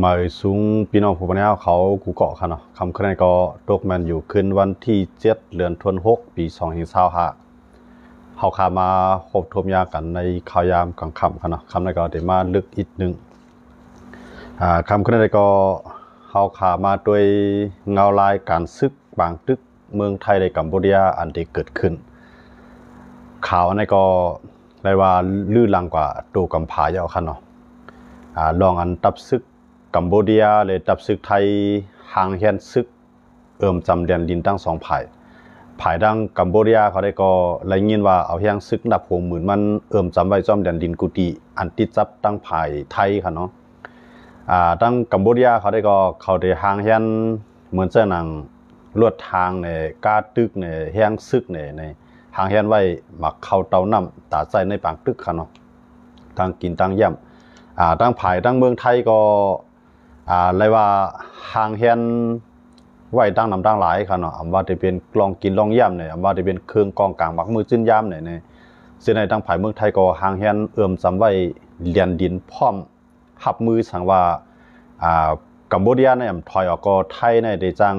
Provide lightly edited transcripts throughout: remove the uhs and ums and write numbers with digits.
มาสูงพี่น้องผู้ปกครองเขากูเกาะค่ะเนาะคำคะแนนก็ตกมันอยู่ขึ้นวันที่7เดือนธันวาคมปี2025เขาขามาคบทมยากันในข่าวยามกลางค่ำค่ะเนาะคำนั้นก็ได้มาลึกอีกหนึ่งคำคะแนนก็เขาขามาโดยเงาลายการซึกบางตึกเมืองไทยในกัมพูชาอันที่เกิดขึ้นข่าวอันนี้ก็ได้ว่าลื่นลังกว่าตัวกำผายาวค่ะเนาะลองอันตับซึกกัมพูชาเลยตับซึกไทยห่างเฮียนซึกจำเดียนดินตั้ง2 ภายดังกัมพูชาเขาได้ก็รายงานว่าเอาเฮียงซึกดับหัวหมื่นมันจำไว้จอมเดียนดินกุฏิอันติดจับตั้งภายไทยค่ะเนาะตั้งกัมพูชาเขาได้ก็เขาได้ห่างเฮียนเหมือนเส้นหนังลวดทางในกาตึกในเฮียงซึกในห่างเฮียนไว้หมักเข้าเตาน้ำตาใส่ในปางตึกค่ะเนาะทางกินตั้งย่ำตั้งภายตั้งเมืองไทยก็เลยว่าห่างเฮียนไว้ตั้งนำตั้งหลายค่ะเนาะว่าจะเป็นกลองกินลองย่ำเนี่ยว่าจะเป็นเครื่องกองกลางมักมือจิ้นย่ำเนี่ยเส้นในตั้งภายเมืองไทยก็ห่างเฮียนจำไว้เลียนดินพร้อมหับมือสั่งว่ากัมพูชาเนี่ยถอยออกก็ไทยในได้จัง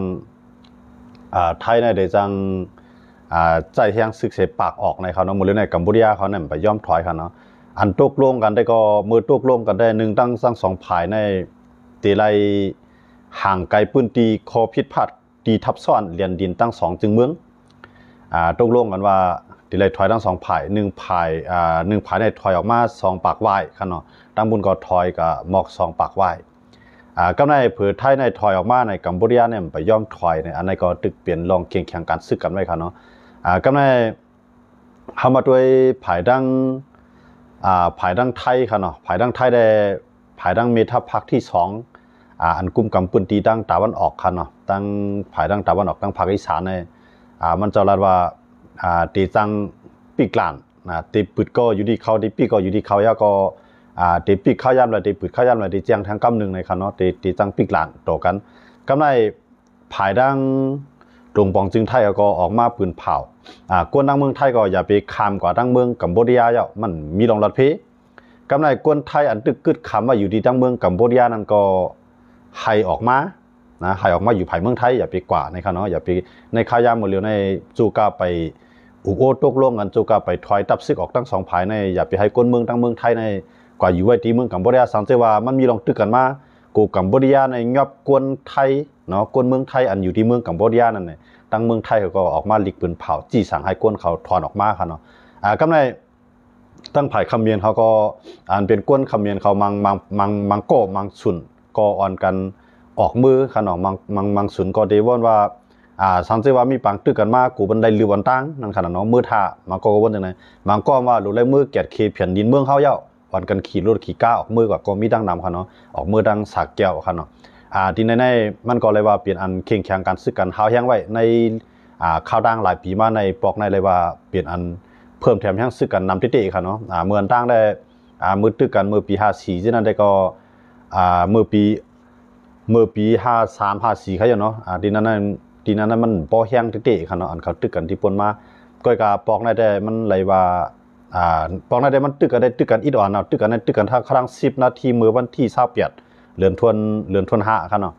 ใจเฮียงซึกเสปากออกในเขาเนาะมูลในกัมพูชาเขาเนี่ยไปย่อมถอยค่ะเนาะอันตกลงกันได้ก็มือตกลงกันได้หนึ่งตั้ง2 ภายในตีไรห่างไกลปื้นตีคอพิษพัดตีทับซ้อนเรียนดินตั้ง2จึงเมืองตกลงกันว่าตีไรถอยตั้ง2 ภาย1 ภาย1 ภายในถอยออกมา2 ปากวายค่ะเนาะตั้งบุญก็ถอยกับหมอก2 ปากวายก็ในเผื่อไทยในถอยออกมาในกัมพูชาเนี่ยไปย่อมถอยในอันนี้ก็ตึกเปลี่ยนลองเคียงแข่งการซึกกันไว้ค่ะเนาะก็ในเข้ามาด้วยภายดังไทยค่ะเนาะภายดังไทยได้ภายดังเมทัพพักที่2อันกุมกำปืนตีดังตะวันออกค่ะเนาะตั้งภายดังตะวันออกตั้งภาคอีสานเนี่ยมันจะรัดว่าตีจังปีกลานตีปืดก็อยู่ที่เขาตีปีก็อยู่ที่เขาย่าก็ตีปีกเข้าย่ำเลยตีปืดเข้าย่ำเลยตีเจียงทั้งกำหนึ่งในค่ะเนาะตีจังปีกลานต่อกันกำไรภายดังตรงปองจึงไทยก็ออกมาปืนเผากวนดังเมืองไทยก็อย่าไปคามกว่าดังเมืองกัมพูชาเยามันมีรองรัดเพกำไรกวนไทยอันตึกกึดคำว่าอยู่ที่ดังเมืองกัมพูชานั่นก็ให้ออกมาให้ออกมาอยู่ภายเมืองไทยอย่าไปกว่าในค่ะเนาะอย่าไปในข้าวยามหมดเร็วในจูกาไปอุโอตกลงกันจูกาไปถอยตับซึกออกตั้ง2 ภายในอย่าไปให้กวนเมืองตั้งเมืองไทยในกว่าอยู่ไว้ที่เมืองกัมพูชาสังเกตว่ามันมีรองตึกกันมากูกัมพูชาในยอบกวนไทยเนาะกวนเมืองไทยอันอยู่ที่เมืองกัมพูชานั่นเนี่ยตั้งเมืองไทยก็ออกมาหลีกปืนเผาจี้สั่งให้กวนเขาถอนออกมาค่ะเนาะกำไรตั้งภายคำเมียนเขาก็เป็นกวนคำเมียนเขามังโก้มังสุนก็อ่อนกันออกมือค่ะเนาะมังสุนก็เดวอนว่าสังเกตว่ามีปังตึกกันมากูบันไดลือวันตั้งนั่นขนาดเนาะมือท่ามังก็วันจังไงมังก็ว่าหลุดเลยมือเกียรติเขตแผ่นดินเมืองเขาเย้าวันกันขี่รถขี่ก้าออกมือกว่าก็มีดังนำค่ะเนาะออกมือดังสากแก้วค่ะเนาะที่ในมันก็เลยว่าเปลี่ยนอันเข่งแข่งกันซึกกันหาแห้งไว้ในข่าวดังหลายปีมาในปอกในเลยว่าเปลี่ยนอันเพิ่มแถมแห้งซึกกันนำติค่ะเนาะเมื่อตั้งได้มือตึกกันเมื่อปี54ที่นั่นได้ก็เมื่อปี53 54เขาอย่างเนาะที่นั้นมันปอแห้งติค่ะเนาะอันเขาตึกกันที่ปนมาก็กะปอกได้มันเลยว่าปอกได้มันตึกกันอีดอ่อนเนาะตึกกันถ้าครั้ง10 นาทีเมื่อวันที่28เรือนทวน5ครับเนาะ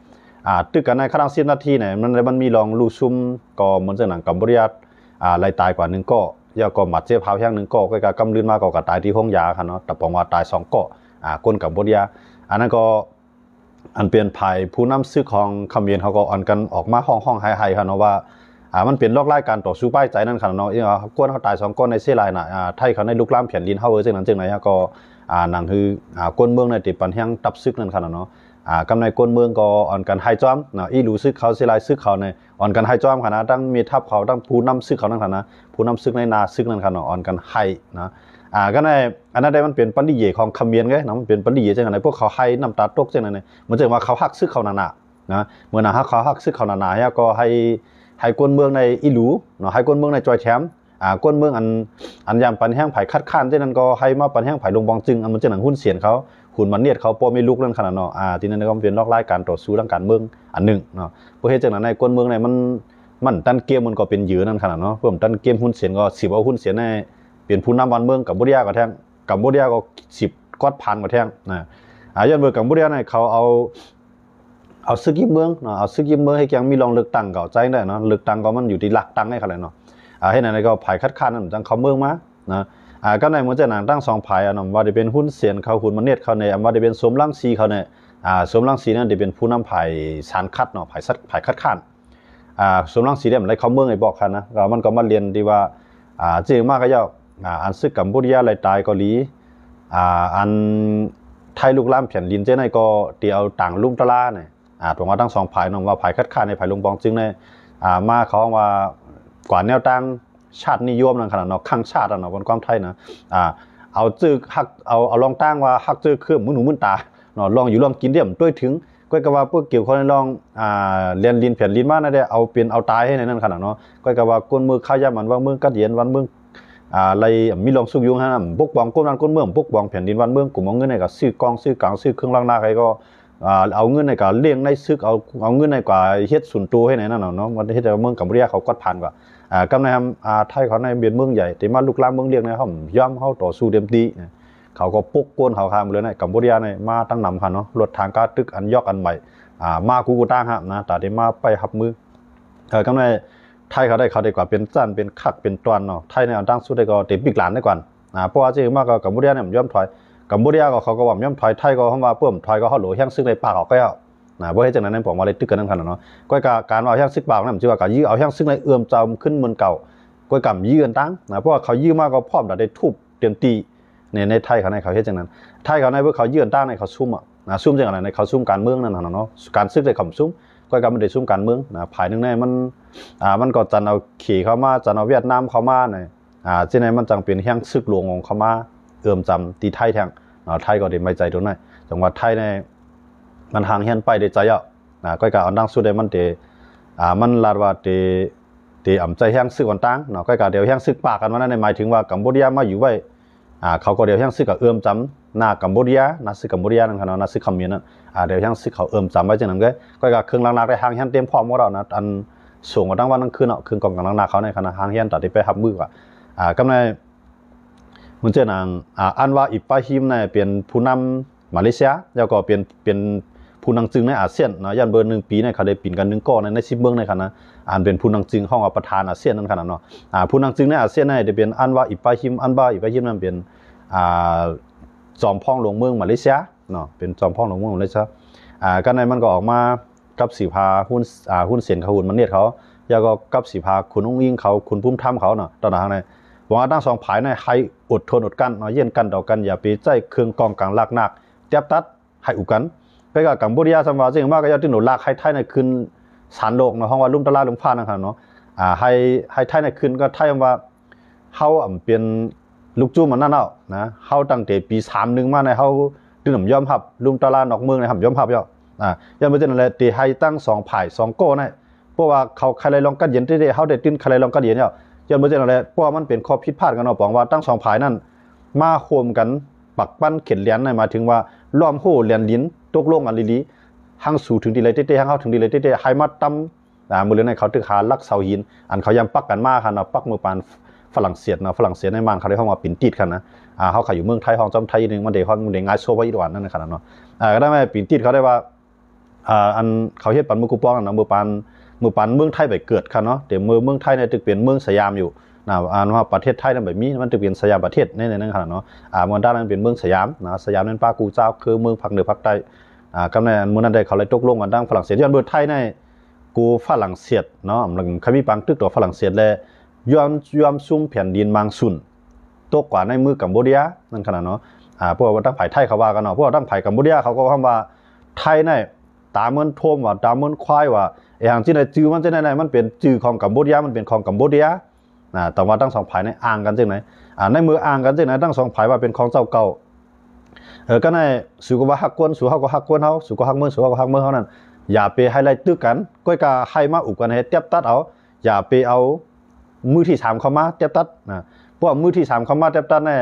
ตึกกันในครั้ง10 นาทีเนี่ยมันมีรองลูซุ่มก็เหมือนจะหนังกัมพูชาไล่ตายกว่า1ก็ยาก็หมัดเจ็บเผาแห้ง1ก็กำลืนมาก็ตายที่ห้องยาครับเนาะแต่ปองว่าตาย2ก็คนกัมพูชาอันนั้นก็อันเปลี่ยนภายผู้นำซึกของคำเมียนเขาก็อ่อนกันออกมาห้องไฮครับเนาะว่ามันเป็นลอกไล่การต่อสู้ป้ายใจนั่นครับเนาะก้นเขาตาย2ก้อนในเสียลายน่ะไทยเขาในลุกล้ำแผ่นดินเขาจังนั้นจังไหนก็หนังคือก้นเมืองในติดปันแห้งตับซึกนั่นครับเนาะกำในก้นเมืองก็อ่อนกันไฮจอมเนาะอีรู้ซึกเขาเสียลายซึกเขาในอ่อนกันไฮจอมค่ะนะตั้งมีทัพเขาตั้งผู้นำซึกเขานั่นค่ะนะผู้นำซึกในนาซึกนั่นค่ะเนาะอ่อนกันไฮนะก็ในอันนั้นได้มันเป็นปัญญาของคำเมียนไงเนาะมันเป็นปัญญาจังไหนพวกเขาไฮน้ำตาตกจังไหนเหมือนจะว่าเขาหักซึกเขาหนาๆนะเมื่อเขาหักซึกเขาหนาๆก็ให้ก้นเมืองในอีหลูเนาะให้ก้นเมืองในจอยแชมป์ก้นเมืองอันยามปันแห้งไผ่คัดค้านเช่นนั้นก็ให้มาปันแห้งไผ่ลงบองจึงอันมันจะหนังหุ้นเสียนเขาหุ่นมันเนียดเขาปอไม่ลุกนั่นขนาดเนาะที่นั่นก็เป็นลอกไล่การต่อสู้ทางการเมืองอันหนึ่งเนาะเพราะเหตุจากนั้นในก้นเมืองในมันตันเกมมันก็เป็นยืนนั่นขนาดเนาะเพิ่มตันเกมหุ้นเสียนก็10เอาหุ้นเสียนในเป็นผู้นำวันเมืองกับบุรีก็แท่งกับบุรีก็10 กอดพันกว่าแท่งนะ ย้อนเมืองกัมพูชาเนี่ยเขาเอาซึกยิมเมืองเนาะเอาซึกยิมเมืองให้ยังมีรองเลือกตั้งเก่าใจได้เนาะเลือกตั้งก็มันอยู่ที่หลักตั้งให้เขาเลยเนาะให้นั่นก็ภายคัดค้านนั่นจังเขาเมืองมานะก็ในมันจะหนังตั้ง2ภายเนาะว่าจะเป็นหุ้นเสียนเขาหุ้นมันเน็ตเขาเนี่ยว่าจะเป็นสมรังสีเขาเนี่ยสมรังสีนั่นจะเป็นผู้นำภายสารคัดเนาะภายคัดค้านสมรังสีเนี่ยมันไรเขาเมืองไอ้บอกคันนะก็มันก็มาเรียนดีว่าจริงมากก็ย่ออันซึกกัมพูชาไรตายเกาหลีอันไทยลูกล้ำแผ่นดินเจ้าในก็เตียวต่างลุ่มตะลาเนี่ยตรงว่าตั้ง2ภายเนาะว่าภายคัดค้านในภายลงบองจึงในมาเขาว่ากว่าแนวตั้งชาตินิยมนั่นขนาดเนาะข้างชาติเนาะบนความไทยนะเอาจื้อฮักเอาลองตั้งว่าฮักจื้อเครื่องมือหนูมือตาเนาะลองอยู่ลองกินเดี่ยมด้วยถึงก็ว่าพวกเกี่ยวข้องลองเรียนลินแผ่นลินมานั่นได้เอาเป็นเอาตายให้ในนั้นขนาดเนาะก็ว่าก้นมือข้าวยามันว่ามือกัดเย็นวันมืออะไรมีลองสุกยุงฮะปกป้องก้นนั้นก้นเมืองปกป้องแผ่นดินวันเมืองกลุ่มเอาเงินในกับซื้อกองซื้อกลางซื้อเครื่องล้างหน้าใครก็เอาเงินในกับเลี้ยงในซึกเอาเงินในกว่าเฮ็ดส่วนตัวให้ไหนนั่นเนาะมันเฮ็ดเมืองกัมพูชาเขากดผ่านกว่ากำในไทยเขาในเบียนเมืองใหญ่แต่มาลูกหลานเมืองเลี้ยงในเขาย่อมเขาต่อสู้เต็มที่เขาก็ปกก้นเขาคามเลยนะกัมพูชาในมาตั้งนำค่ะเนาะรถทางการตึกอันยอกอันใหม่มากูตั้งฮะนะแต่ได้มาไปหับมือกำในไทยเขาได้กว่าเป็นจันเป็นคักเป็นตอนเนาะไทยในอันตั้งสู้ได้ก็เต็มปีกหลานได้ก่อนเพราะว่าจริงมากก็กัมพูชาเนี่ยย่อมถอยกัมพูชาก็เขาก็ว่าย่อมถอยไทยก็เขาว่าเพิ่มถอยก็เขาหลวแห้งซึ่งในปากออกก็บ่ให้จังนั้นผมว่าเลยตึกกันนั่นขนาดเนาะก็การเอาแห้งซึกปากนั่นชื่อว่าการยื้อเอาแห้งซึ่งในเอื้อมจำขึ้นเหมือนเก่าก็กำยื้อกันตั้งเพราะว่าเขายื้อมากก็พร้อมได้ทุบเต็มตีในไทยเขาในเขาเฮ็ดจังนั้นไทยเขาในเพื่อเขายื้อกันตั้งในเขาซุ่มซุ่มจังอะไรในเขาซุ่มการเมืองนั่นเนาะการซึกในคำซุ่มก็กำมันได้ซุ่มการเมืองภายนึงในมันก็จันเอาขี่เข้ามาจันเอาเวียดนามเข้ามาในที่ไหนมันจังเป็นแห้งซึกหลวงของเข้ามาเอื้อมจำตีไทยแทงไทยก็ได้ไม่ใจตรงนั้นจังหวัดไทยในมันห่างเฮียนไปได้ใจก็การอันดังสุดได้มันมันลาดว่าอ่ำใจแห้งซึกก่อนตั้งเนาะก็การเดียวแห้งซึกปากกันว่านั่นหมายถึงว่ากัมพูชามาอยู่ไว้เขาก็เดียวแห้งซึกกับเอื้อมจำหน้ากัมพูชาหน้าซึกกัมพูชานั่นขนาดหน้าซึกคำมีนั่นเดียวแห้งซึกเขาเอื้อมจำไว้จังนั้นก็การเครื่องล้างได้ห่างเฮียนเต็มพร้อมของเรานะอันสูงกว่าตั้งวันตั้งคืนเนาะเครื่องกองกำลังนาเขาในขณะห่างเฮียนตัดที่ไปหับมือกว่ากำในมันเจอนางอันว่าอิปาฮิมในเป็นผู้นำมาเลเซียแล้วก็เป็นผู้นำจึงในอาเซียนเนาะยันเบอร์1 ปีในเขาได้ปิ่นกัน1 ก้อนใน10 เมืองในขณะเป็นผู้นำจึงห้องประธานอาเซียนนั่นขนาดเนาะผู้นำจึงในอาเซียนได้เป็นอันว่าอิปาฮิมนั่นเป็นจอมพ่องหลวงเมืองมาเลเซียเนาะเป็นจอมพ่องหลวงเมืองมาเลเซียกันในมันก็ออกมากับสีพาหุ้นเสียนเขาหุ้นมันเนียดเขาแล้วก็กับสีพาคุณอุ้งอิงเขาคุณพุ่มถ้ำเขาเนาะตอนนั้นในว่าตั้ง2 ภายในให้อดทนอดกั้นเนาะเย็นกันต่อกันอย่าไปใจเครื่องกองกลางลากนักเจ็บตัดให้อุกันก็กัมพูชาสมว่าจริงมากก็จะที่หนูลากให้ไทยในคืนสารโลกเนาะห้องว่าลุ่มตะลาลุ่มฟ้านะครับเนาะให้ไทยในคืนก็ไทยว่าเฮาเป็นลูกจู้มันนั่นเอานะเฮาตั้งแต่ปี31มาในเฮาดึงยอมรับลุ่มตะลานอกเมืองในยอมรับย่อยังบ่จังได๋ตีให้ตั้ง2 ภาย2 โก้ในเพราะว่าเขาใครลองกัดเย็นได้เฮาได้ตื่นใครลองกัดเย็นเนี่ยยังบ่จังได๋เพราะมันเป็นข้อผิดพลาดกันเนาะปองว่าตั้ง2 ภายนั้นมาโฮมกันปักปั้นเข็นเหรียญในมาถึงว่าล้อมโหเหรียญลิ้นตกลงกันลีๆหังสู่ถึงดีเลยเต้ๆหังเฮาถึงดีเลยเต้ๆให้มาตํมื้อเลยในเขาตึกหาลักเสาหินอันเขายังปักกันมาคั่นเนาะปักมือปานฝรั่งเศสเนาะฝรั่งเศสในมันเขาได้เฮามาปิ่นติดคั่นนะเฮาขายอยู่เมืองไทยห้องจำไทยนึงมันได้ง่ายโซบ่อีดวนนั่นคั่นเนาะก็ได้มาปิ่นติดเขาได้ว่าอันเขาเฮ็ดปันมือกูป้องนะมือปันเมืองไทยไปเกิดคั่นเนาะแต่เมืองไทยเนี่ยตึกเป็นเมืองสยามอยู่ว่าประเทศไทยนั้นแบบนี้มันตึกเป็นสยามประเทศในนั้นคั่นเนาะเมืองด้านนั้นเป็นเมืองสยามนะสยามนั้นป้ากูเจ้าคือเมืองภาคเหนือภาคใต้กำเนิดเมืองนั้นได้เขาเลยตกลงกันดังฝรั่งเศสย้อนเมืองไทยในกูฝรั่งเศสเนาะมันเคยมีปังตึกตัวฝรั่งเศสและยอมซุ่มแผ่นดินมังสุนตกกว่าในมือกัมพูชานั่นขนาดเนาะพวกตั้งไผ่ไทยเขาว่ากันเนาะพวกตั้งไผ่กัมพูชาเขาก็คำว่าไทยในตาเหมือนโทมว่าตาเหมือนควายว่าอย่างที่ในจื้อมันจะไหนมันเป็นจื้อของกัมพูชามันเป็นของกัมพูชาแต่ว่าตั้ง2 ภายในอ่างกันจังไหนในมืออ่างกันจังไหนตั้ง2 ภายว่าเป็นของเจ้าเก่าก็ในสู่ก็ว่าฮักกวนสู่เฮาก็ฮักกวนเฮาสู่ก็ฮักเมืองสู่เฮาก็ฮักเมืองเฮานั่นอย่าไปให้ไล่ตึกกันก็ก็ให้มาอุกกันให้เตียบตัดเอาอย่าไปเอามือที่3เข้ามาเตียบตัดพวกมือที่3เข้ามาเตียบตัดเนี่ย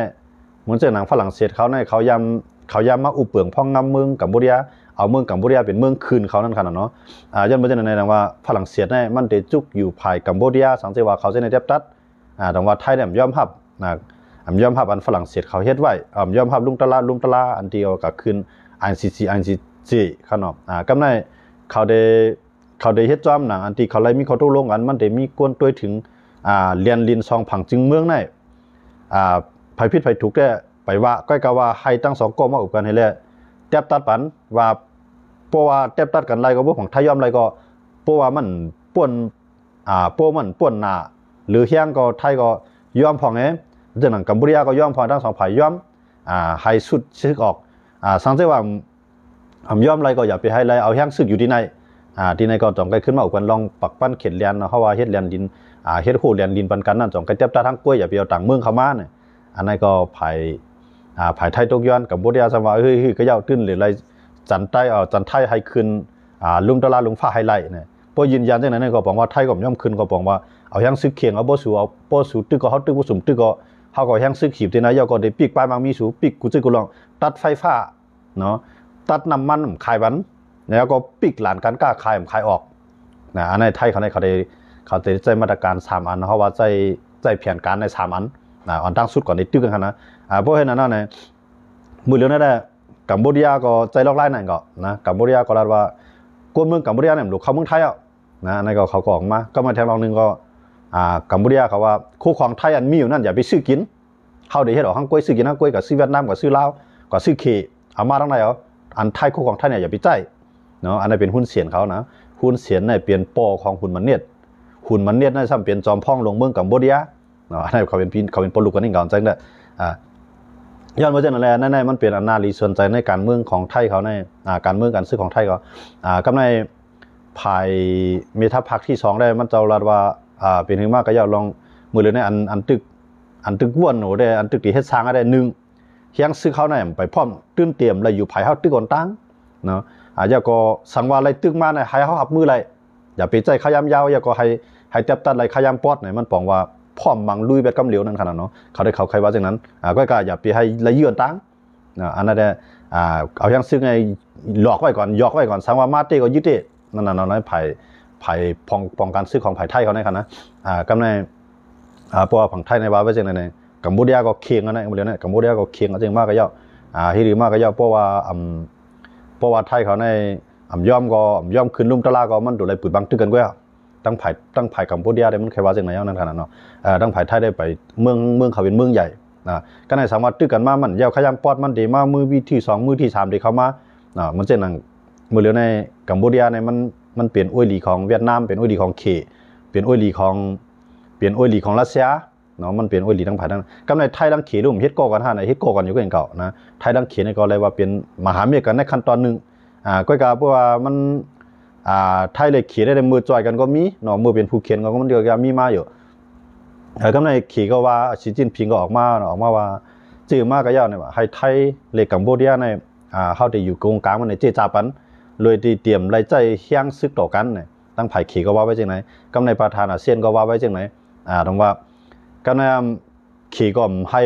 เหมือนเจ้าหนังฝรั่งเศสเขาเนี่ยเขายำมาอุเปืองพ่องงำเมืองกัมพูชาเอาเมืองกัมพูชาเป็นเมืองคืนเขานั่นขนาดเนาะยันบ่จังได๋นะว่าฝรั่งเศสเนี่ยมันได้จุกอยู่ภายกัมพูชาสังเกตว่าเขาจะในเตียบตัดแต่ว่าไทยเนี่ยยอมรับอันฝรั่งเศสเขาเฮ็ดไว้ยอมรับลุงตะลาอันเดียวกับคืน ICC ขนาดกำในเขาได้เฮ็ดจอมหนังอันที่เขาไล่มีเขาตกลงกันมันได้มีกวนตัวถึงเรียนลินซองผังจึงเมืองในภัยพิษภัยถูกได้ไปว่าก้อยกะว่าให้ตั้งสองกอมาอุบกันให้แล้วเทียบตัดปันว่าเพราะว่าเทียบตัดกันไรก็บ่ของไทยยอมไรก็เพราะว่ามันป่วนโป้มันป่วนหน้าหรือเฮียงก็ไทยก็ยอมพองจังนั้นกัมพูชาก็ยอมพอทั้งสองฝ่ายยอมให้สุดซึกออกสังเกตว่ายอมไรก็อย่าไปให้ไรเอาเฮียงซึกอยู่ที่ไหนที่ไหนก็ต้องกันขึ้นมาอุกันลองปักปั้นเข็ดเลียนเฮาว่าเฮ็ดเลียนดินเฮ็ดคู่เลียนดินปันกันนั่นต้องกันเทียบตัดทั้งกล้วยอย่าไปเอาต่างเมืองเข้ามาเนี่ยอันนั้นก็ภายไทยตกย้อนกัมพูชาสว่าเฮ้ยก็ยาวตื้นหรืออะไรจันไทยให้ขึ้นลุงตะลาลุงฟ้าให้ไล่เนี่ยพอยืนยันจังนั้นก็บอกว่าไทยก็ย่อมขึ้นก็บอกว่าเอายังซึกเขียงเอาบ่สู่ตึกก็เฮาตึกบ่สุ่มตึกก็เฮาก็ยังซึกขีบที่ไหนยอก็ได้ปีกปลายมังมีสู่ปีกกูจึกกูลองตัดไฟฟ้าเนาะตัดน้ำมันขายบันแล้วก็ปีกหลานกันกล้าขายออกนะอันในไทยเขาได้ใจมาตรการ3อันเฮาว่าใจแผนการใน3อันอันตั้งสุดก่อนได้ตึกกันนะเพราะฉะนั้นเนี่ยมื้อเร็วนั่นแหละกัมพูชาก็ใจลอกไล่นั่นก็นะกัมพูชาก็ลาว่ากวนเมืองกัมพูชาเนี่ยลูกเข้าเมืองไทยอ่ะนะนั่นก็เขาก็ออกมาก็มาแทนบางนึงก็กัมพูชาเขาว่าคู่ของไทยอันมีอยู่นั่นอย่าไปซื้อกินเฮาได้เฮ็ดออกฮังกวยซื้อกินฮังกวยกับซื้อเวียดนามกับซื้อลาวกับซื้อเคเอามาทั้งไหนเอาอันไทยคู่ของไทยเนี่ยอย่าไปใจเนาะอันนั้นเป็นหุ้นเสียนเขานะหุ้นเสียนเนี่ยเปลี่ยนปอของหุ้นมันเนียดหุ้นมันเนียดนั่นซ้ำเป็นจอมพ่องลงเมืองกัมพูชาเนาะอันนั้นเขาเป็นปลุกกันนี่ก่อนจังเด้ย้อนมาจากนั่นแหละนั่นมันเป็นอนาลีสนใจในการเมืองของไทยเขาในการเมืองการซื้อของไทยก็กำในภายเมทัพพรรคที่2ได้มันเจ้าลาดว่าเป็นถึงมากก็อย่าลองมือเลยในอันตึกว่นโหได้อันตึกที่เฮ็ดสร้างได้1เฮียงซื้อเขาในไปพร้อมตื้นเตรียมแล้วอยู่ภายเฮาตึกก่อนตั้งเนาะอย่าก็สังว่าอะไรตึกมาในให้เฮาหับมือไรอย่าไปใจขยำยาวอย่าก็ให้เต็บตัดอะไรขยำปอดเนี่ยมันปองว่าพร้อมมังลุยแบบกำเหลียวนั่นขนาดเนาะเขาได้เขาใครว่าจังนั้นก็อย่าไปให้ละเยื่อตั้งอันนั้นได้เอาอย่างซึ่งไงหลอกไว้ก่อนหยอกไว้ก่อนสังว่ามาเต้ก็ยึดเต้นั่นภัยป้องกันซื้อของภัยไทยเขาในขนาดกำในเพราะว่าฝั่งไทยในว่าไว้จังนั้นกัมพูชาก็เคียงกันนะเดี๋ยวนี้กัมพูชาก็เคียงกันจังมากก็ย่อที่ดีมากก็ย่อเพราะว่าไทยเขาในย่อมขึ้นลุ่มตะลาก็มันดูเลยปืดบังตึกกันก็ตั้งภายกัมพูชาได้มันใครว่าจังไหนนั่นขนาดเนาะตั้งภายไทยได้ไปเมืองเขาเป็นเมืองใหญ่ก็ในสามารถตึกกันมามันยาวขยำปอดมันดีมามือวิที่2มือที่3ที่เข้ามามันเช่นนั้นมือเหลือในกัมพูชาในมันเปลี่ยนอ้อยหลีของเวียดนามเป็นอ้อยหลีของเคเปลี่ยนอ้อยหลีของรัสเซียเนาะมันเปลี่ยนอ้อยหลีทั้งภายทั้งกำในไทยดังเขรุ่มเฮ็ดโกกันเฮ็ดโกกันอยู่ก็อย่างเก่านะไทยดังเขในก็เลยว่าเป็นมหาเมฆกันในขั้นตอนนึงก็กะเพราะว่ามันไทยเลยเขียนได้มือจ่อยกันก็มีเนาะมือเป็นผู้เขียนก็มันเดียวกันมีมาอยู่กำในขี่ก็ว่าสีจิ้นพิงก็ออกมาว่าจื่อมากก็ยาวเนี่ยว่าให้ไทยเลยกัมพูชาในเฮาได้อยู่กงกลางมันในเจจาปันเลยที่เตรียมไล่ใจเฮียงซึกต่อกันเนี่ยตั้งไผ่ขี่ก็ว่าไว้จังไหนกำในประธานอาเซียนก็ว่าไว้จังไหนตรงว่ากำในขี่ก็ให้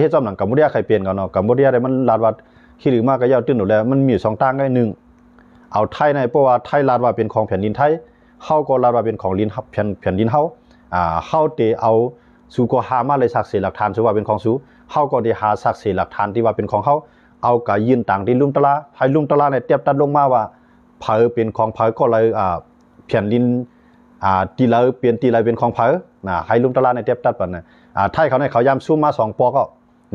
เฮ็ดจอมหนังกัมพูชาใครเปลี่ยนกันเนาะกัมพูชาได้มันลาดว่าขี้หรือมากก็ยาวตื้นหนูแล้วมันมีอยู่2ทางได้1เอาไทยในเพราะว่าไทยลาดว่าเป็นของแผ่นดินไทยเฮาก็ลาดว่าเป็นของลิ้นแผ่นดินเฮาเฮาเตเอาสู่ก็หามาเลยสักเสหลักฐานสู่ว่าเป็นของสู่เฮาก็ได้หาสักเสหลักฐานที่ว่าเป็นของเฮาเอาก็ยืนต่างที่ลุมตะลาให้ลุมตะลาเนี่ยเทียบตัดลงมาว่าเผอเป็นของเผอก็เลยแผ่นดินตีเลยเปลี่ยนตีเลยเป็นของเผอให้ลุมตะลาเนี่ยเทียบตัดปันนะไทยเขาเนี่ยเขาย้ำสู้มา2ปอก็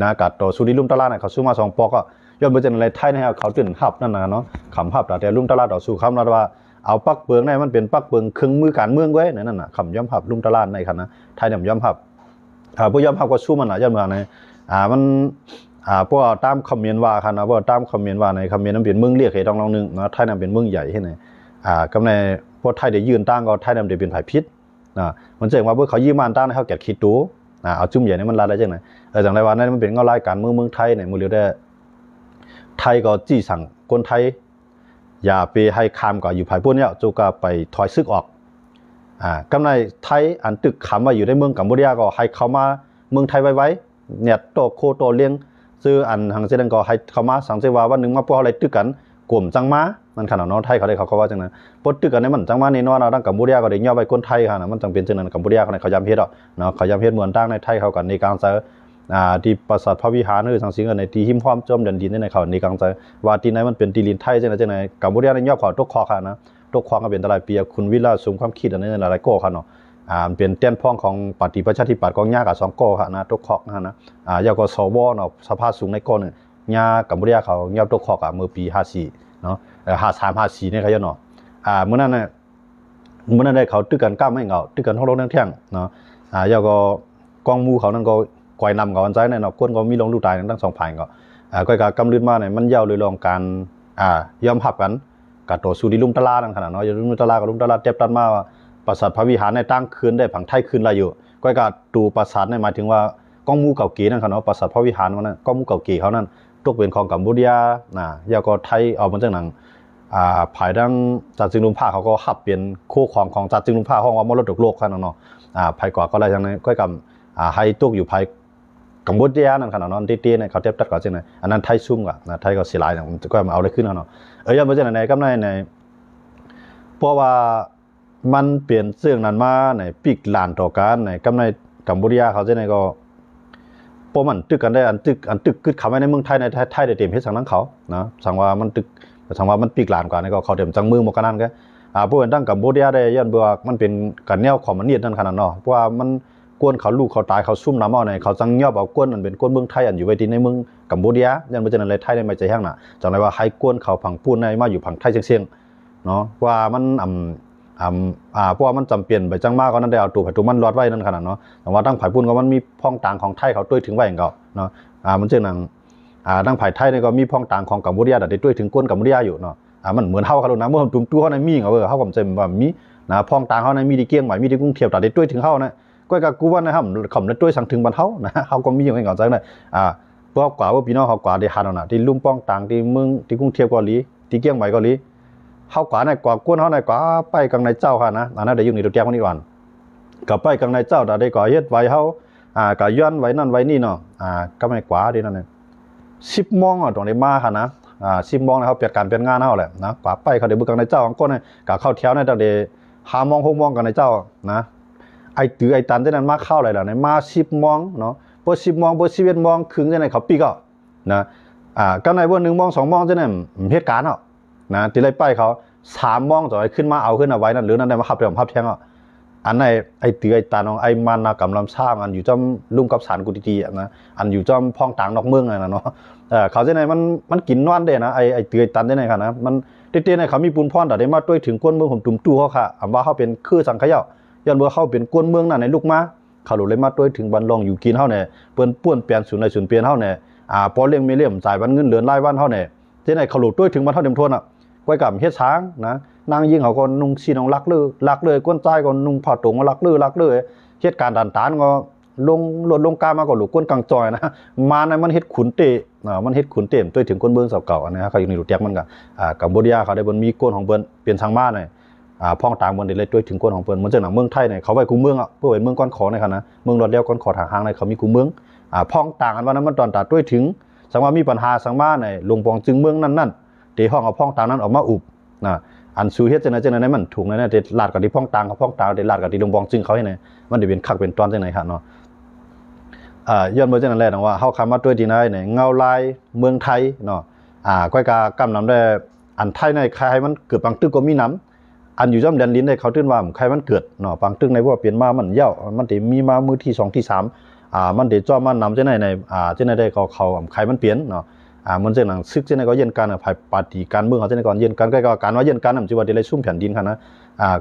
นะกัดต่อสู่ที่ลุมตะลาเนี่ยเขาสู้มา2ปอก็ย้อนไปจังได๋ไทยเนี่ยเขาตื่นหับนั่นน่ะเนาะขำหับแต่ลุมตะลาต่อสู้คำนั้นว่าเอาปักเบิงในมันเป็นปักเบิงเครื่องมือการเมืองไว้นั่นน่ะคำย้อมหับลุมตะลาในคันนะไทยเนี่ยย้อมหับผู้ย้อมหับก็สู้มันน่ะย้อนมาในมันพวกตามคอมเมนต์ว่าคันนะพวกตามคอมเมนต์ว่าในคอมเมนต์นั้นเป็นเมืองเรียกให้ต้องลองนึงนะไทยนั้นเป็นเมืองใหญ่ให้ไหนกำในพวกไทยได้ยืนตั้งก็ไทยนั้นได้เป็นฝ่ายพิษมันแจ้งว่าพวกเขายืมมันตั้งให้เขาแกะคิดดูเอาจุ่มใหญ่นี่มันลาได้จังไหนจังไรว่านั้นมันเป็นเงารายการเมืองไทยเนี่ยมือเรียวได้ไทยก็จี้สั่งคนไทยอย่าไปให้คามก็อยู่ภายพวกนี้จูก็ไปถอยซึกออกกำในไทยอันตึกขำว่าอยู่ในเมืองกัมพูชาก็ให้เขามาเมืองไทยไว้เนี่ยโตโคโตเลี้ยงซื้ออันทางเส้นก็ให้เขามาสังเกตว่าวันหนึ่งมาพวกอะไรตึกกันกลุ่มจังมามันขนาดน้องไทยเขาได้เขาว่าจังนั้นปดตึกกันในมันจังมาในนอนเราตั้งกัมพูชาก็ได้ย่อไปคนไทยค่ะนะมันจังเป็นจังนั้นกัมพูชาเขาย้ำเฮ็ดเนาะเขาย้ำเฮ็ดเหมือนตั้งในไทยเขากันในการเจอ ที่ปราสาทพระวิหารหรือสังสิงห์ในที่หิมพร้อมจมดันดินในเขาในกลางใจว่าที่ไหนมันเป็นตีลินไทยจังไหนกัมพูชาในยอดเขาตกคอค่ะนะตกคอก็เป็นตลาดเปียคุณวิลาสมความคิดอันนี้หลายๆโก้ค่ะเนาะเป็นเต้นพ้องของปฏิประชาธิปัตย์ของญากับ2โก้ค่ะนะตกคอนะยาวก็สวเนาะสภาสูงในโก้เนี่ยญากัมพูชาเขายอดตกคอเมื่อปี54เนาะ53 54เนี่ยเขาเนาะเมื่อนั้นเนี่ยเมื่อนั้นได้เขาตึกกันก้าวไม่เงาตึกกันห้องรถนั่งเที่ยงเนาะยาวก็กองมูเขานั่นก็ก่อยนำกับวันใจเนี่ยเนาะคนก็มีลงลูกตายทั้ง2ฝ่ายก็การกำลืนมาเนี่ยมันยาวเลยลองการยอมหับกันกับตัวสุริลุมตลานั่นขนาดเนาะลุมตลากับลุมตลาเจ็บตันมาปราสาทพระวิหารในตั้งคืนได้ผังไทยคืนอะไรอยู่ก็การดูปราสาทเนี่ยหมายถึงว่ากองมูเก่าเก๋นั่นขนาดเนาะปราสาทพระวิหารนั้นกองมูเก่าเก๋เขานั่นตกเป็นของกัมพูชายาวก็ไทยเอามาจากหนังภายดังจัดจึงลุมผ้าเขาก็หับเปลี่ยนคู่ของจัดจึงลุมผ้าห้องว่ามรดกโลกขนาดเนาะภายกว่าก็อะไรอย่างนั้นก็กับให้ตกอยู่ภายกัมพูชานั่นขนาดนั้นตีๆเนี่ยเขาเทียบตัดก่อนใช่ไหมอันนั้นไทยซุ่มกว่าไทยก็เสียหลายมันก็มาเอาได้ขึ้นเนาะยังไม่ใช่ไหนก็ในเพราะว่ามันเปลี่ยนเสื่องนั้นมาในปีกหลานต่อกันในกำในกัมพูชาเขาใช่ไหมก็พอมันตึกกันได้อันตึกขึ้นเขาไว้ในเมืองไทยในไทยได้เต็มเพชรสังนั้นเขานะสังว่ามันตึกสังว่ามันปีกหลานกว่านี่ก็เขาเต็มจังมือหมดกันนั่นแค่ผู้เป็นตั้งกัมพูชาได้ย้อนบอกมันเป็นการแนวของมันเนียดนั่นขนาดเนาะเพราะว่ามันกวนเขาลูกเขาตายเขาซุ่มน้ำเอาในเขาจังยอบเอากวนมันเป็นกวนเมืองไทยอันอยู่ไว้ที่ในเมืองกัมพูชายันเป็นจังไรไทยในไม่ใจแห้งน่ะจังไรว่าให้กวนเขาผังปูนในมาอยู่ผังไทยเชียงเนาะว่ามันเพราะว่ามันจำเป็นไปจังมากก็นั่นได้เอาตัวไผ่ตัวมันรอดไว้นั่นขนาดเนาะแต่ว่าตั้งไผ่ปูนก็มันมีพ้องต่างของไทยเขาด้วยถึงไว้อย่างเก่าเนาะมันเจอหนังตั้งไผ่ไทยเนี่ยก็มีพ้องต่างของกัมพูชาแต่ด้วยถึงกวนกัมพูชาอยู่เนาะมันเหมือนเท่าเขานะเมื่อตุ้มตัวเขาในมีเขาผมจำว่ามีนะพ้องต่างเขาในมีดีเกี้ยงใหม่มีดีกรุงเทพแต่ด้วยถึงเขานะก็กูว่านะครับเขาในด้วยสั่งถึงบรรเทานะเขาก็มีอย่างไรก่อนจังเลยเพราะกว่าว่าพี่น้องเขากว่าได้หันเอานะที่ลุ่มป้องต่างที่เมืองที่กรุงเทพเกาหลีที่เกี้ยงใหม่เกาหลีเขากว่าในกว่ากวนเขาในกว่าไปกังในเจ้าค่ะนะอันนั้นได้ยุ่งในตัวแจ้งวันนี้วันกับไปกังในเจ้าแต่ได้ก่อเฮ็ดไว้เขากับย้อนไว้นั่นไว้นี่เนาะก็ไม่กว่าดีนั่นเอง10 โมงตรงนี้มาค่ะนะ10 โมงเขาเปลี่ยนการเปลี่ยนงานเขาแหละนะกว่าไปเขาเดี๋ยวบุกกังในเจ้าของก้นเนี่ยกับเข้าแถวในตอนเดี๋ยว5 โมง 6 โมงกังในเจ้านะไอ้ตือไอ้ตันที่นั่นมาเข้าอะไรล่ะในมา10 โมงเนาะพอ10 โมงพอ11 โมงครึ่งที่ไหนเขาปีก็นะก็ในวัน1 โมง 2 โมงที่นั่นเหตุการณ์นะที่ไรไปเขา3 โมงจะขึ้นมาเอาขึ้นเอาไว้นั่นหรือนั่นได้มาขับเรือขับแทงอันในไอ้ตือไอ้ตันของไอ้มันนะกำลังสร้างอันอยู่จำลุ่มกับสารกุฏินะอันอยู่จำพ้องต่างนอกเมืองไงนะเนาะเขาที่ไหนมันกินนอนได้นะไอ้ตือไอ้ตันที่ไหนค่ะนะมันเตี้ยๆในเขามีปูนพรแต่ได้มาด้วยถึงก้นเมืองผมตุ่มตู้เขาค่ะว่าเขาเป็นคือสังขยาย้อนเมื่อเข้าเป็นกวนเมืองนั่นในลูกมาเขาหลุดเลยมาด้วยถึงบันลองอยู่กินเฮาเนี่ยเปิ้นป้วนเปลี่ยนศูนย์ในศูนย์เปลี่ยนเฮาเนี่ยพอเลี้ยงไม่เลี้ยงจ่ายวันเงินเหลือรายวันเฮาเนี่ยที่ไหนเขาหลุดด้วยถึงบันเท่าเต็มทวนก้อยกับเฮ็ดช้างนะนางยิงเขาก็นุ่งชีน้องรักเลยก้นใจก็นุ่งผ้าตุงก็รักเลยเฮ็ดการดันตานก็ลงกามาก็หลุดก้นกลางจอยนะมาในมันเฮ็ดขุนเตะมันเฮ็ดขุนเต็มด้วยถึงก้นเมืองเก่าๆนะฮะเขาอยู่ในหลุดแยกมันก็กัมพูชาเขาได้บนมีก้นของเปิ้นเปลี่ยนทางมาหน่อยพ้องต่างเมืองได้เลยด้วยถึงก้นของเปิ้นมันจะหนังเมืองไทยเนี่ยเขาไว้กูเมืองเพื่อเป็นเมืองก้อนขอในค่ะนะเมืองรอดเลี้ยวก้อนขอทางห้างในเขามีกูเมืองพ้องต่างกันว่านั้นมันตอนตัดด้วยถึงสังว่ามีปัญหาสังมาในหลวงปองจึงเมืองนั่นเดี๋ยวห้องเอาพ้องต่างนั้นออกมาอุบนะอันซูเฮ็ดจังได๋มันถูกนะเนี่ยเด็ดลาดกับที่พ้องต่างกับพ้องต่างเด็ดลาดกับที่หลวงปองจึงเขาให้ไหนมันได้เป็นคักเป็นตอนจังไหนค่ะเนาะย้อนเมื่อจังนั้นแหละว่าเฮาคำมาด้วยที่ไหนเนี่ยเงาลายเมืองไทยเนาะก้อยกากำนำได้อันไทยในใครมันเกิดบางตึกก็มีน้ำอันอยู่ย่อมแดนลิ้นได้เขาตื้นว่าใครมันเกิดเนาะบางตึกในว่าเปลี่ยนมามันเย่ามันได้มีมามือที่2ที่3มันได้จ้อมันนำจังไหนในจังไหนได้เขาใครมันเปลี่ยนเนาะมันจังหนังซึกจังไหนก็เย็นกันภายปฏิการเมืองเขาจังไหนก่อนเย็นกันก็การว่าเย็นกันนำจิว่าได้เลยซุ่มแผ่นดินค่ะน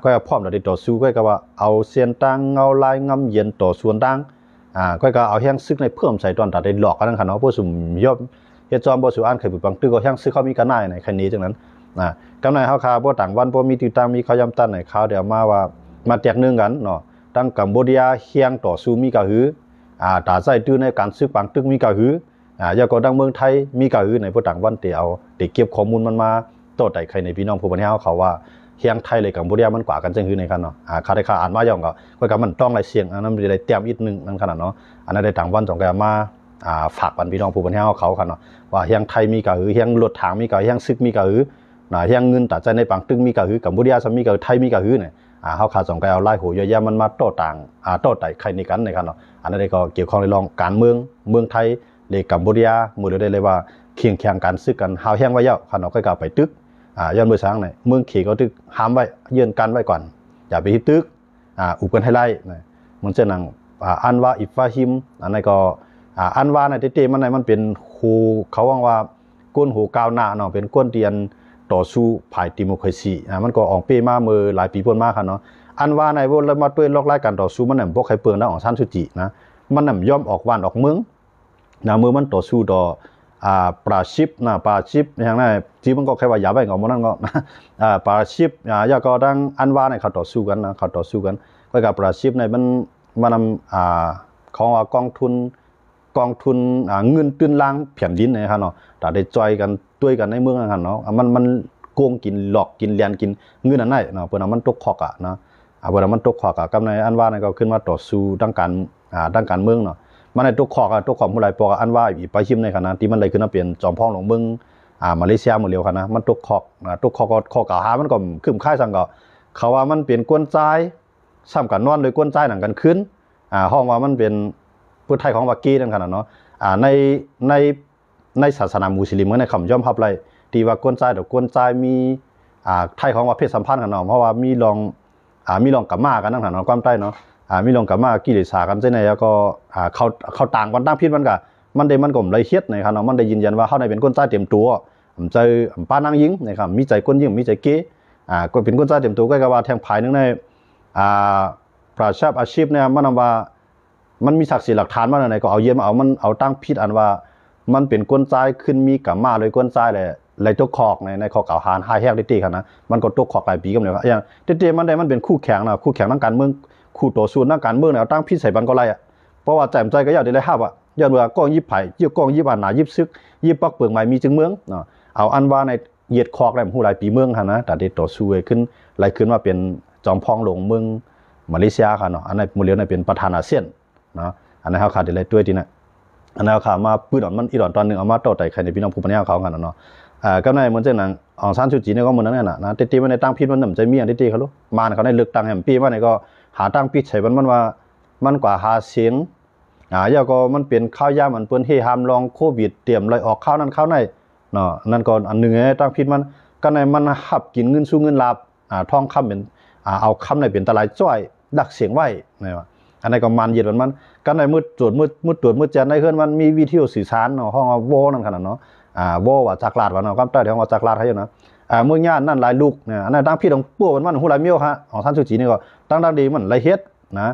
ะก็พร้อมได้ต่อสู้ก็ว่าเอาเสียนตั้งเงาลายงำเย็นต่อส่วนตั้งก็เอาแห้งซึกในเพิ่มใส่ตอนตัดได้หลอกกันค่ะเนาะผู้สุ่มย่อมเฮ็ดจอมบ่สู่อ่านเคยบางตึกก็แห้งซึกเขามีกันได้ในคันนี้จังนั้นกำไรเฮาคาบ่ต่างวันบ่มีติดตามมีเขาย้ำตั้นให้ข่าวเดี๋ยวมาว่ามาแตกนึงกันเนาะตั้งกัมพูชาเฮียงต่อสู้มีกะหือตาใส่ตื้อในการซึกบางตึกมีกะหือยาก็ดังเมืองไทยมีกะหือในบ่ต่างวันเอาได้เก็บข้อมูลมันมาโต้ไต่ใครในพี่น้องผู้บริหารเขาว่าเฮียงไทยเลยกัมพูชามันกว่ากันจังหือในคันเนาะค่าได้ค่าอ่านมาย่อมก็มันต้องหลายเสียงอันนั้นได้เตรียมอีกนึงนั่นขนาดเนาะอันนั้นได้ต่างวันต้องแกมาฝากบันพี่น้องผู้บริหารเขากันเนาะว่าเฮียงไทยมีกะหือเฮียงรถถังมีกะเฮียงซึกมีกะหือเฮียงเงินตัดใจในปังตึงมีกะหือกัมพูชาซะมีกะไทยมีกะหือเนี่ย เฮาขาสองก็เอาไล่หูเยอะแยะมันมาโต้ต่างโต้ไต่ใครในกันในครับเนาะอันนั้นก็เกี่ยวข้องในรองการเมืองไทยหรือกัมพูชามือได้เลยว่าเคียงแข่งกันซึกกันหาวแห้งไว้เยอะครับเนาะก็กลับไปตึกย้อนมือช้างเนี่ยเมืองขี่ก็ตึกห้ามไว้ยืนกันไว้ก่อนอย่าไปฮิตตึกอุบกันให้ไล่มันจะนั่งอันว่าอิฟาฮิมอันนั้นก็อันว่าในเต้มันในมันเป็นหูเขาว่าก้นหูก้าวหน้าเนาะเป็นก้นเตียนต่อสู้ภายดิโมคราซีมันก็ออกเป้มาเมื่อหลายปีพ้นมาครับเนาะอันว่าในวนแล้วมาด้วยลอกไล่การต่อสู้มันเนี่ยพวกใครเปลืองแล้วของชั้นสุจินะมันเนี่ยย่อมออกวันออกเมืองมือมันต่อสู้ต่อปราชิปปราชิปอย่างนั้นที่มันก็แค่ว่าอย่าไปของมันนั่นก็ปราชิปอย่าก็ดังอันว่าในเขาต่อสู้กันนะเขาต่อสู้กันก็กับปราชิปในมันของว่ากองทุนเงินตื้นล่างแผ่นดินนะครับเนาะแต่ได้จอยกันด้วยกันในเมืองนะครับเนาะมันโกงกินหลอกกินเลียนกินเงินอันไหนเนาะเพื่อนมันตกขอกนะเพื่อนมันตกขอกกับในอันว่านี่ก็ขึ้นมาต่อสู้ดังการเมืองเนาะมันในตกขอกผู้ใดปอกอันว่าอีไปชิมในขณะที่มันเลยขึ้นมาเปลี่ยนจอมพ่องหลวงเมืองมาเลเซียหมดเร็วครับนะมันตกขอกก็ข้อกล่าวหามันก็ขึ้นค่ายสั่งก็เขาว่ามันเปลี่ยนกวนใจซ้ำกันนอนโดยกวนใจหนังกันขึ้นห้องว่ามันเป็นพุทธไทยของวากีนั่นขนาดเนาะในศาสนามุสลิมในคำย่อมพับไรที่ว่ากวนใจดอกกวนใจมีไทยของว่าเพศสัมพันธ์กันเนาะเพราะว่ามีลองกับมากันนั่นขนาดเนาะความใต้เนาะมีลองกับมากิเลสากันเช่นไรแล้วก็เขาต่างกันตั้งพิษมันก็เลยเฮ็ดนะครับเนาะมันได้ยืนยันว่าเขาในเป็นกวนใจเต็มตัวใจป้านั่งยิงนะครับมีใจก้นยิงมีใจเก๋ก็เป็นกวนใจเต็มตัวก็ว่าแทงภายนึงในปราชญ์อาชีพเนี่ยมันนำว่ามันมีศักดิ์ศรีหลักฐานมาไหนก็เอาเยี่ยมเอาตั้งพิษอันว่ามันเป็นก้นใจขึ้นมีกับมาเลยก้นใจเลยตกขอกในขอกล่าวหาหายแหกได้ครับนะมันก็ตกขอกหลายปีกันเลยอย่างเต้มันได้มันเป็นคู่แข่งนะคู่แข่งทางการเมืองคู่ต่อสู้ทางการเมืองเนี่ยเอาตั้งพิษใส่บันก็ไรเพราะว่าแจ่มใจก็อยากได้เลยห้าว่ะย้อนเมื่อกองยิบไผ่กองยิบอันหนายิบซึกยิบปักเปลือกใหม่มีจึงเมืองเนาะเอาอันว่าในเหยียดคอกได้หูหลายปีเมืองครับนะแต่ได้ต่อสู้ขึ้นไหลขึ้นมาเป็นจอมพองหลงเมืองมาเลเซียครับเนาะอันในมูเลียวในเป็นประธานอาเซียนเนาะอันนั้นเขาขาดได้เลยด้วยทีนะอันนั้นเขาขามาปืนมันอีหลอนตอนหนึ่งเอามาต่อแต่ใครในพี่น้องผู้ปัญญาเขากันเนาะก็ในเหมือนเช่นนั้นองซานชูจีเนี่ยก็เหมือนนั้นนะเต้มันในตั้งพิษมันหนึ่งใจมีอันเต้เขารู้มาเขาในเลือกตั้งแห่งปีว่าในก็หาตั้งพิษใส่มันว่ามันกว่าหาเสียงแล้วก็มันเปลี่ยนข้าวยามันเปิ้นเฮฮามลองโควิดเตรียมเลยออกข้าวนั้นข้าวในเนาะนั่นก็อันหนึ่งตั้งพิษมันก็ในมันหับกินเงินสู้เงินลาบทองคำเป็นเอาคำในเป็นตะไลจ้อยดักเสียงไว้นี่ว่าอันนี้ก็มันเย็นมันก็ในมืดตรวจมืดแจ้งในเคลื่อนมันมีวิธีสื่อสารเนาะห้องโวนั่นขนาดเนาะโวว่าจักรลาดว่าเนาะความใต้ที่ห้องว่าจักรลาดให้เนาะเมื่อญาตินั่นหลายลูกเนี่ยอันนั้นตั้งพี่ของปู่มันหูหลายเมี้ยวฮะของท่านสุจีนี่ก็ตั้งดีมันหลายเฮ็ดนะ